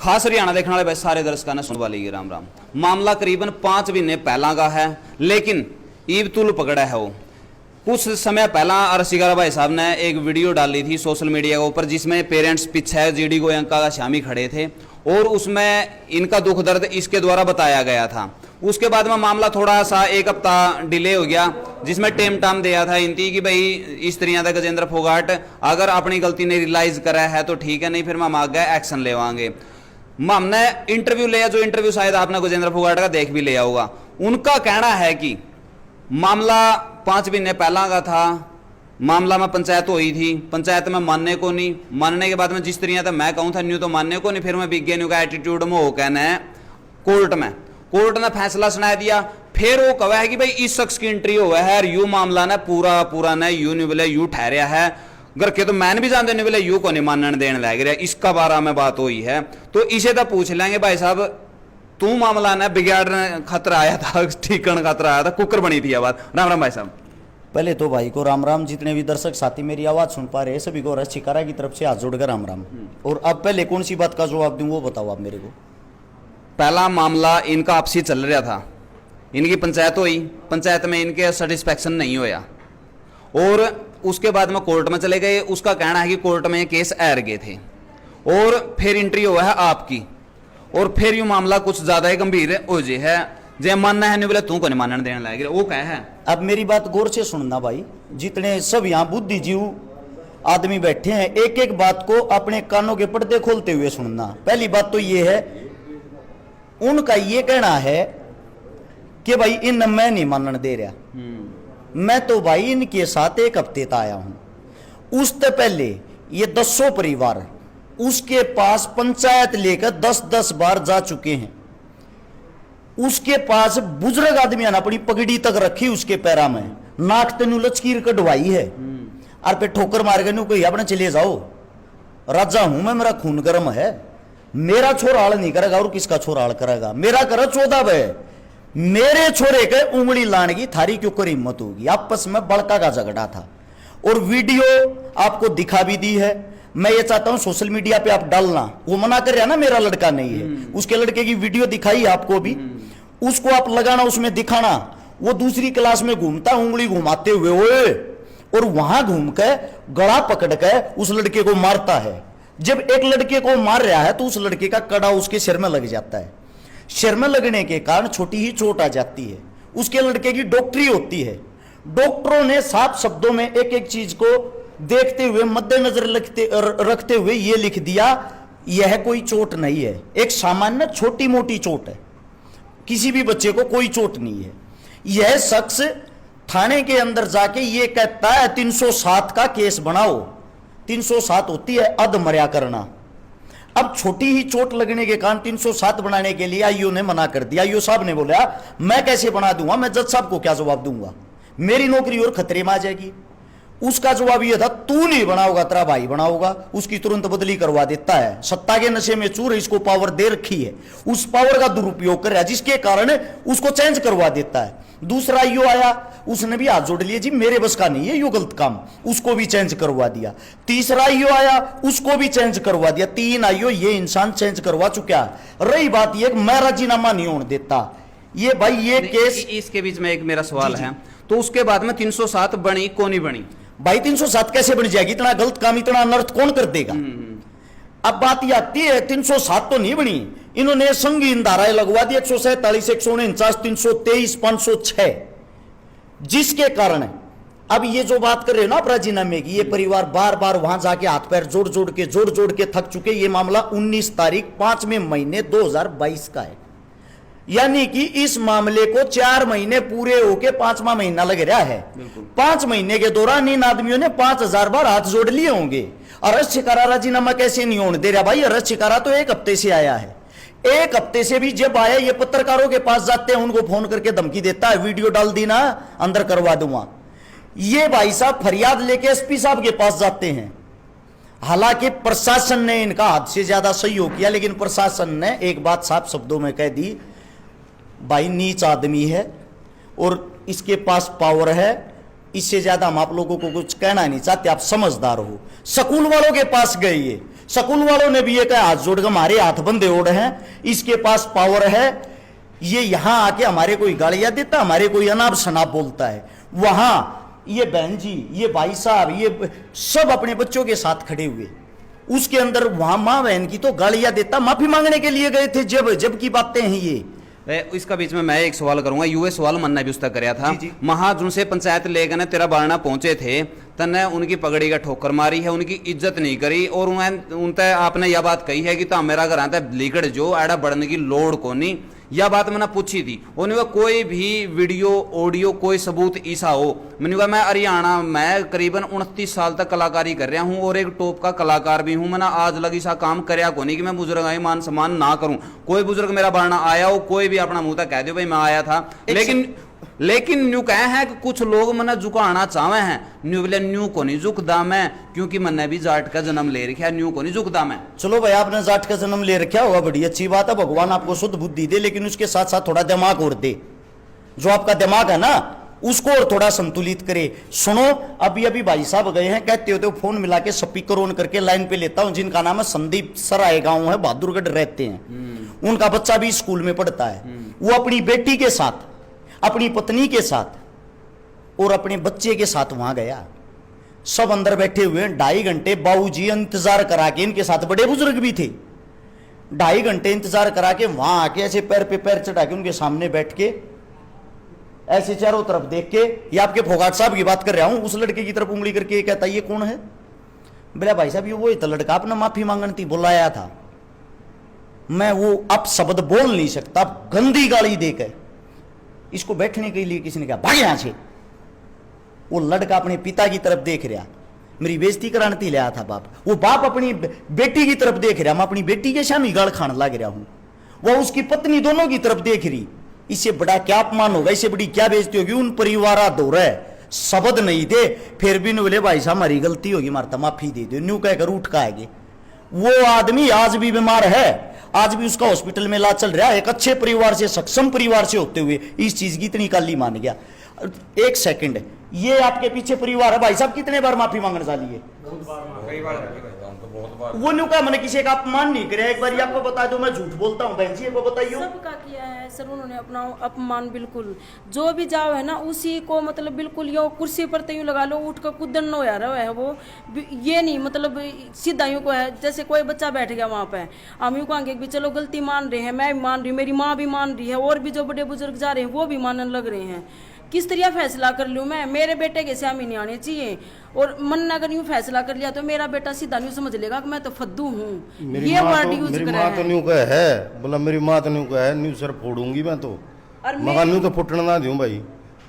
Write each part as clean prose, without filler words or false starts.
खास हरियाणा देखने वाले भाई सारे दर्शकों ने सुनवा ली राम राम। मामला करीबन 5 महीने पहला का है, लेकिन ईब तुल पकड़ा है वो। कुछ समय पहला रसिका भाई साहब ने एक वीडियो डाली थी सोशल मीडिया के ऊपर, जिसमें पेरेंट्स पीछे जीडी गोयंका का शामी खड़े थे और उसमें इनका दुख दर्द इसके द्वारा बताया गया था। उसके बाद में मामला थोड़ा सा 1 हफ्ता डिले हो गया, जिसमें टेम टाम दिया था इनती कि भाई इस तरह का गजेंद्र फोगाट अगर अपनी गलती ने रियलाइज करा है तो ठीक है, नहीं फिर हम आगे एक्शन लेवाएंगे। हमने इंटरव्यू लिया, जो इंटरव्यू शायद आपने गजेंद्र फोगाट का देख भी लिया होगा। उनका कहना है कि मामला 5 महीने पहला का था, मामला में पंचायत हुई थी, पंचायत में मानने को नहीं, मानने के बाद में जिस तरह था मैं कहूँ था न्यू तो मानने को नहीं, फिर मैं विज्ञानियों का एटीट्यूड में हो कहना है कोर्ट ने फैसला सुना दिया। फिर वो कहा है कि भाई इस शख्स की एंट्री हुआ है, यू मामला ने पूरा ने यू नहीं बोले यू ठहरिया है, घर के तो मैंने भी जानते नहीं बोले यू को नहीं मानने देने लग रहा, इसका बारे में बात हुई है। तो इसे तो पूछ लेंगे भाई साहब, तू मामला ने बिगाड़ने खतरा आया था, ठीक करने खतरा आया था, कुकर बनी थी आवाज। राम राम भाई साहब। पहले तो भाई को राम राम, जितने भी दर्शक साथी मेरी आवाज सुन पा रहे हैं सभी को रस शिकारा की तरफ से हाथ जोड़कर राम राम। और अब पहले कौन सी बात का जवाब दूं वो बताओ आप मेरे को। पहला मामला इनका आपसी चल रहा था, इनकी पंचायत हुई, पंचायत में इनके सेटिस्फैक्शन नहीं होया और उसके बाद में कोर्ट में चले गए। उसका कहना है कि कोर्ट में केस हार गए थे और फिर एंट्री हुआ है आपकी, और फिर यूं मामला कुछ ज्यादा ही गंभीर हो जे है, जे मानना है नहीं बोले तू को नहीं मानने देने लगे, वो क्या है। अब मेरी बात गौर से सुनना भाई, जितने सब यहाँ बुद्धिजीव आदमी बैठे हैं एक एक बात को अपने कानों के पर्दे खोलते हुए सुनना। पहली बात तो ये है, उनका ये कहना है कि भाई इन मैं नहीं मानने दे रहा, मैं तो भाई इनके साथ 1 हफ्ते तक आया हूं। उससे पहले ये 10 परिवार उसके पास पंचायत लेकर 10-10 बार जा चुके हैं। उसके पास बुजुर्ग आदमी ने अपनी पगड़ी तक रखी उसके पैरा में, नाक तेनू लचकीर कटवाई है और पे ठोकर मार के कोई अपने चले जाओ, राजा हूं मैं, मेरा खून गर्म है, मेरा छोरा हाल नहीं करेगा और किसका छोरा हाल करेगा, मेरा कर 14 बे, मेरे छोरे के उंगली लाने की थारी क्यों कर हिम्मत होगी। आपस में बड़का का झगड़ा था और वीडियो आपको दिखा भी दी है। मैं ये चाहता हूं सोशल मीडिया पे आप डालना, वो मना कर रहा ना मेरा लड़का नहीं है, उसके लड़के की वीडियो दिखाई आपको भी, उसको आप लगाना, उसमें दिखाना वो दूसरी क्लास में घूमता उंगली घुमाते हुए ओए, और वहां घूम के गला पकड़ के उस लड़के को मारता है। जब एक लड़के को मार रहा है तो उस लड़के का कड़ा उसके सिर में लग जाता है, सिर में लगने के कारण छोटी ही चोट आ जाती है। उसके लड़के की डॉक्टरी होती है, डॉक्टरों ने साफ शब्दों में एक एक चीज को देखते हुए मद्देनजर रखते हुए यह लिख दिया, यह कोई चोट नहीं है, एक सामान्य छोटी मोटी चोट है, किसी भी बच्चे को कोई चोट नहीं है। यह शख्स थाने के अंदर जाके यह कहता है 307 का केस बनाओ। 307 होती है अधमर्या करना। अब छोटी ही चोट लगने के कारण 307 बनाने के लिए आईओ ने मना कर दिया। आईओ साहब ने बोला मैं कैसे बना दूंगा, मैं जज साहब को क्या जवाब दूंगा, मेरी नौकरी और खतरे में आ जाएगी। उसका जवाब यह था तू नहीं बनाओगा तेरा भाई बनाओगा। उसकी तुरंत बदली करवा देता है। सत्ता के नशे में चूर, इसको पावर दे रखी है, उस पावर का दुरुपयोग कर रहा है, जिसके कारण उसको चेंज करवा देता है। दूसरा आईओ आया, उसने भी हाथ जोड़ लिया, जी मेरे बस का नहीं है यो गलत काम, उसको भी चेंज करवा दिया। तीसरा आईओ आया, उसको भी चेंज करवा दिया। 3 आईओ ये इंसान चेंज करवा चुका है। रही बात ये मैं राजीनामा नहीं होने देता, ये भाई ये केस। इसके बीच में एक मेरा सवाल है, तो उसके बाद में 307 बनी को नहीं बनी भाई 307 कैसे बन जाएगी, इतना गलत काम इतना अनर्थ कौन कर देगा। अब बात यह आती है 307 तो नहीं बनी, इन्होंने संगीन धाराएं लगवा दी 147, 149, 323, 506, जिसके कारण अब ये जो बात कर रहे हो ना आप राजीनामे की, ये परिवार बार बार वहां जाके हाथ पैर जोड़ जोड़ के थक चुके। ये मामला 19 तारीख 5वें महीने 2022 का है, यानी कि इस मामले को 4 महीने पूरे होके 5वां महीना लग रहा है। 5 महीने के दौरान इन आदमियों ने 5000 बार हाथ जोड़ लिए होंगे। अरेस्ट शिकारा राजीनामा कैसे नहीं होने दे रहा भाई, अरेस्ट शिकारा तो 1 हफ्ते से आया है। 1 हफ्ते से भी जब आया, ये पत्रकारों के पास जाते हैं, उनको फोन करके धमकी देता है, वीडियो डाल दी ना अंदर करवा दूंगा। ये भाई साहब फरियाद लेके एसपी साहब के पास जाते हैं। हालांकि प्रशासन ने इनका हद से ज्यादा सहयोग किया, लेकिन प्रशासन ने एक बात साफ शब्दों में कह दी, भाई नीच आदमी है और इसके पास पावर है, इससे ज्यादा हम आप लोगों को कुछ कहना नहीं चाहते, आप समझदार हो। स्कूल वालों के पास गए, ये स्कूल वालों ने भी ये कहा हाथ जोड़ के हमारे हाथ बंधे ओढ़ हैं, इसके पास पावर है, ये यहां आके हमारे कोई गालियां देता, हमारे कोई अनाप शनाप बोलता है। वहां ये बहन जी, ये भाई साहब, ये सब अपने बच्चों के साथ खड़े हुए, उसके अंदर वहां मां बहन की तो गालियां देता, माफी मांगने के लिए गए थे, जब की बातें हैं ये। इसका बीच में मैं एक सवाल करूंगा, यूए सवाल मन्ना भी उसका कराया था। जी, जी। महाजुन से पंचायत लेकर ने तेरा बारना पहुंचे थे, तने उनकी पगड़ी का ठोकर मारी है, उनकी इज्जत नहीं करी, और उनते आपने यह बात कही है कि तो मेरा घर आता लीकड़ जो एड़ा बढ़ने की लोड़ को नहीं। यह बात मैंने पूछी थी, उन्होंने कहा कोई भी वीडियो ऑडियो कोई सबूत ऐसा हो। मैंने कहा मैं हरियाणा में करीबन 29 साल तक कलाकारी कर रहा हूं और एक टॉप का कलाकार भी हूं, मैंने आज लगी सा काम करया को नहीं कि मैं बुजुर्ग आई मान सम्मान ना करूं। कोई बुजुर्ग मेरा बारना आया हो, कोई भी अपना मुंह तक कह दो भाई मैं आया था, लेकिन न्यू कहे हैं कि कुछ लोग मने झुकाना चाहे हैं, न्यू बोले न्यू को नहीं झुकदा मैं, क्योंकि मैंने भी जाट का जन्म ले रखा है, न्यू को नहीं झुकदा मैं। चलो भाई आपने जाट का जन्म ले रखा होगा, बड़ी अच्छी बात है, भगवान आपको शुद्ध बुद्धि दे, लेकिन उसके साथ साथ थोड़ा दिमाग और दे, जो आपका दिमाग है ना उसको और थोड़ा संतुलित करे। सुनो, अभी अभी भाई साहब गए हैं, कहते होते फोन मिला के स्पीकर ऑन करके लाइन पे लेता हूं, जिनका नाम है संदीप सराय, गांव है बहादुरगढ़, रहते हैं, उनका बच्चा भी स्कूल में पढ़ता है, वो अपनी बेटी के साथ, अपनी पत्नी के साथ और अपने बच्चे के साथ वहां गया। सब अंदर बैठे हुए हैं, 2.5 घंटे बाबूजी इंतजार करा के, इनके साथ बड़े बुजुर्ग भी थे, 2.5 घंटे इंतजार करा के वहां आके ऐसे पैर पे पैर चढ़ा के उनके सामने बैठ के ऐसे चारों तरफ देख के, ये आपके फोगाट साहब की बात कर रहा हूं, उस लड़के की तरफ उंगली करके ये कहता ये कौन है? बोला भाई साहब ये वो तो लड़का आपने माफी मांगने थी बुलाया था, मैं वो अब शब्द बोल नहीं सकता, गंदी गाली देकर इसको बैठने के लिए किसी ने कहा भाग यहां से। वो लड़का अपने पिता की तरफ देख रहा, मेरी बेइज्जती कराने थी लाया था बाप, वो बाप अपनी बेटी की तरफ देख रहा, मैं अपनी बेटी के सामने गाल खाने लग रहा हूं, वह उसकी पत्नी दोनों की तरफ देख रही। इससे बड़ा क्या अपमान होगा, इससे बड़ी क्या बेइज्जती होगी? उन परिवार दो रहे शब्द नहीं थे, फिर भी बोले भाई साहब हमारी गलती होगी, मारता माफी दे दो, न्यू कहकर उठ का आगे। वो आदमी आज भी बीमार है, आज भी उसका हॉस्पिटल में इलाज चल रहा है, एक अच्छे परिवार से, सक्षम परिवार से होते हुए इस चीज की इतनी काली मान गया। एक सेकंड, ये आपके पीछे परिवार है, भाई साहब कितने बार माफी मांगने वाली है? वो न्यू का मैंने किसी का अपमान नहीं किया, एक बार आपको बता दो, मैं झूठ बोलता हूँ बहन जी, वो बताइए। सबका किया है सर उन्होंने अपना अपमान, बिल्कुल जो भी जाओ है ना उसी को, मतलब बिल्कुल यो कुर्सी पर तो यूं लगा लो उठ कर कुदन हो रहा है, वो ये नहीं मतलब सीधा यूं को है, जैसे कोई बच्चा बैठ गया वहां पे, हम यूं कहेंगे भी चलो गलती मान रहे हैं, मैं भी मान रही हूँ, मेरी माँ भी मान रही है, और भी जो बड़े बुजुर्ग जा रहे हैं वो भी मानने लग रहे हैं। किस तरह फैसला कर लूँ मैं? मेरे बेटे के सामने नहीं आने चाहिए, और मन ने अगर यूं फैसला कर लिया तो मेरा बेटा सीधा न्यू समझ लेगा कि मैं तो फद्दू हूँ, ये वर्ड यूज कर रहा है। न्यू का है बोला, मेरी माँ तो न्यू का है, न्यू सर फोड़ूंगी मैं तो, मगा न्यू तो फुटना ना दूं भाई,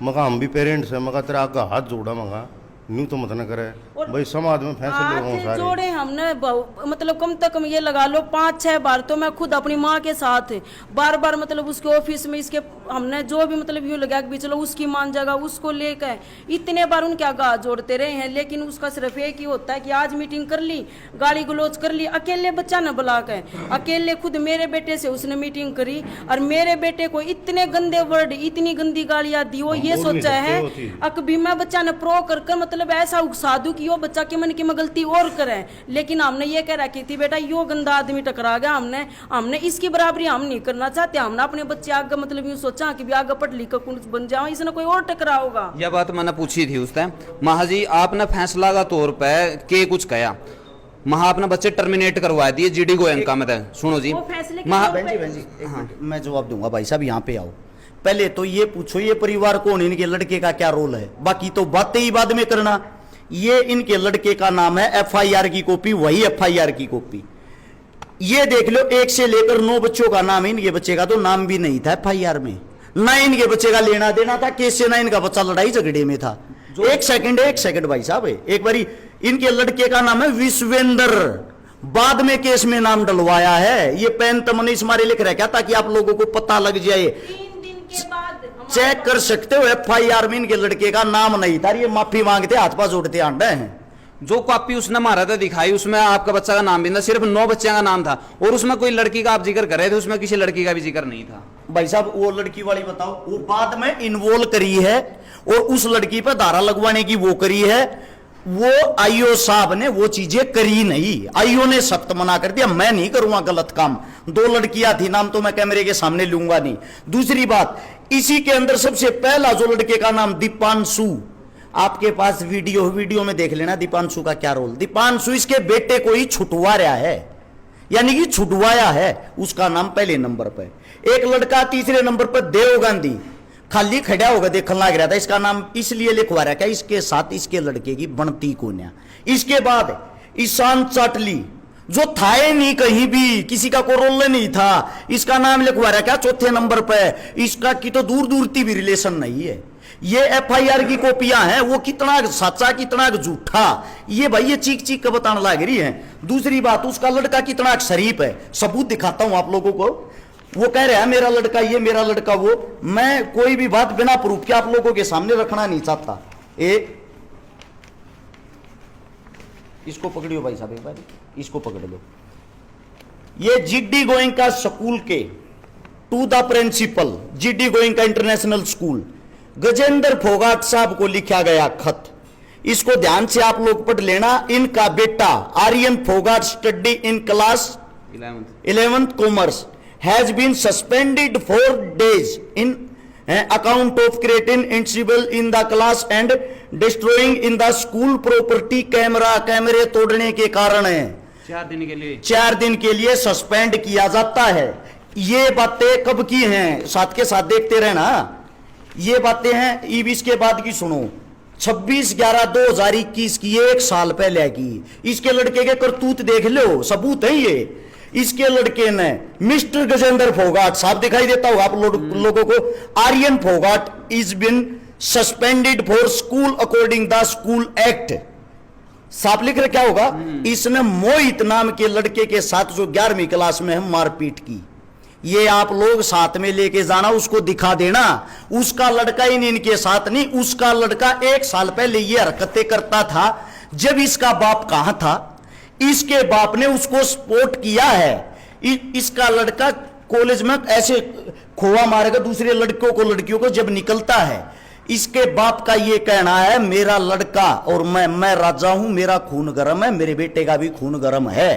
मगा हम भी पेरेंट्स है, मगा तेरा आगे हाथ जोड़ा, मगा न्यू तो मत न करे भाई, समाज में फैसले हो सारे जोड़े हमने मतलब कम से कम ये लगा लो 5-6 बार तो मैं खुद अपनी माँ के साथ बार बार मतलब उसके ऑफिस में इसके हमने जो भी मतलब यूँ लगा कि चलो उसकी मान जगह उसको लेकर इतने बार उनके आगे जोड़ते रहे हैं, लेकिन उसका सिर्फ एक ही होता है कि आज मीटिंग कर ली, गाली गलौज कर ली, अकेले बच्चा न बुला कर, अकेले खुद मेरे बेटे से उसने मीटिंग करी और मेरे बेटे को इतने गंदे वर्ड, इतनी गंदी गालियां दी, वो ये सोचा है अक बीमा बच्चा ने प्रो कर मतलब ऐसा उकसा दूं कि यो बच्चा के मन की में गलती और करे, लेकिन हमने ये कह रखी थी बेटा यो गंदा आदमी टकरा गया, हमने इसकी बराबरी हम नहीं करना चाहते, हमने अपने बच्चे आगे मतलब यूं सोचा कि भी आगे पढ़ लिख कर बन जाओ, इसने कोई और टकरा होगा। यह बात मैंने पूछी थी उस टाइम। महाजी आपने फैसला का तौर पर के कुछ कहा, महा अपने बच्चे टर्मिनेट करवा दिए जीडी गोयनका में, सुनो जी बहन जी हाँ, मैं जवाब दूंगा भाई साहब, यहाँ पे आओ। पहले तो ये पूछो ये परिवार कौन, इनके लड़के का क्या रोल है, बाकी तो बातें ही बाद में करना। ये इनके लड़के का नाम है, एफआईआर की कॉपी वही एफआईआर की कॉपी, ये देख लो 1 से लेकर 9 बच्चों का नाम, इनके बच्चे का तो नाम भी नहीं था एफआईआर में, ना इनके बच्चे का लेना देना था केस से, ना इनका बच्चा लड़ाई झगड़े में था। एक सेकंड भाई साहब, एक बारी इनके लड़के का नाम है विश्वेंद्र, बाद में केस में नाम डलवाया है, ये पेन तमनीस मारे लिख रहा है क्या, ताकि आप लोगों को पता लग जाए, चेक कर सकते हो एफआईआर में इनके लड़के का नाम नहीं था, ये माफी मांगते हाथ पास जोड़ते आंडे हैं। जो कॉपी उसने मारा था दिखाई, उसमें आपका बच्चा का नाम भी था, सिर्फ 9 बच्चों का नाम था, और उसमें कोई लड़की का आप जिक्र कर रहे थे, उसमें किसी लड़की का भी जिक्र नहीं था। भाई साहब वो लड़की वाली बताओ, वो बाद में इन्वॉल्व करी है और उस लड़की पर धारा लगवाने की वो करी है, वो आईओ साहब ने वो चीजें करी नहीं, आईओ ने सख्त मना कर दिया, मैं नहीं करूंगा गलत काम। 2 लड़कियां थी, नाम तो मैं कैमरे के सामने लूंगा नहीं। दूसरी बात, इसी के अंदर सबसे पहला जो लड़के का नाम दीपांशु, आपके पास वीडियो में देख लेना दीपांशु का क्या रोल। दीपांशु इसके बेटे को ही छुटवा रहा है, यानी कि छुटवाया है, उसका नाम पहले नंबर पर। एक लड़का तीसरे नंबर पर देव गांधी, खाली खड़ा होगा देखने लग रहा था, इसका नाम इसलिए लिखवा रहा है इसके साथ इसके लड़के की बनती कोन्या। इसके बाद ईशान चाटली, जो था ही नहीं कहीं भी, किसी का कोई रोल नहीं था, इसका नाम लिखवा रहा क्या चौथे नंबर पर। इसका की तो दूर दूर की भी रिलेशन नहीं है। ये एफआईआर की कॉपियां हैं, वो कितना सच्चा कितना झूठा, ये भाई ये चीख चीख के बताने लग रही है। दूसरी बात, उसका लड़का कितना शरीफ है, सबूत दिखाता हूं आप लोगों को। वो कह रहा है मेरा लड़का ये, मेरा लड़का वो। मैं कोई भी बात बिना प्रूफ के आप लोगों के सामने रखना नहीं चाहता। इसको पकड़ियो भाई साहब, एक बार इसको पकड़ लो। ये जीडी गोयनका स्कूल के to the principal, GD Goenka international school, Gajendra Phogat साहब को लिखा गया खत। इसको ध्यान से आप लोग पढ़ लेना। इनका बेटा Aryan Phogat study in class 11th commerce has been suspended for days in account of creating incivility in the class and destroying in the school property। कैमरे तोड़ने के कारण है 4 दिन के लिए सस्पेंड किया जाता है। ये बातें कब की हैं, साथ के साथ देखते रहना। ये बातें हैं ईब इसके बाद की सुनो, 26/11/2021 की, 1 साल पहले की। इसके लड़के के करतूत देख लो, सबूत है ये। इसके लड़के ने मिस्टर गजेंद्र फोगाट साहब दिखाई देता होगा आप लोगों को, Aryan Phogat is been suspended for school according the school act. साफ लिख रहा क्या होगा, इसने मोहित नाम के लड़के के साथ जो 11वीं क्लास में है मारपीट की। ये आप लोग साथ में लेके जाना, उसको दिखा देना। उसका लड़का इन इनके साथ नहीं, उसका लड़का 1 साल पहले ये हरकतें करता था जब इसका बाप कहां था। इसके बाप ने उसको सपोर्ट किया है। इसका लड़का कॉलेज में ऐसे खोआ मारेगा दूसरे लड़कों को, लड़कियों को जब निकलता है। इसके बाप का ये कहना है मेरा लड़का और मैं राजा हूं, मेरा खून गर्म है, मेरे बेटे का भी खून गर्म है।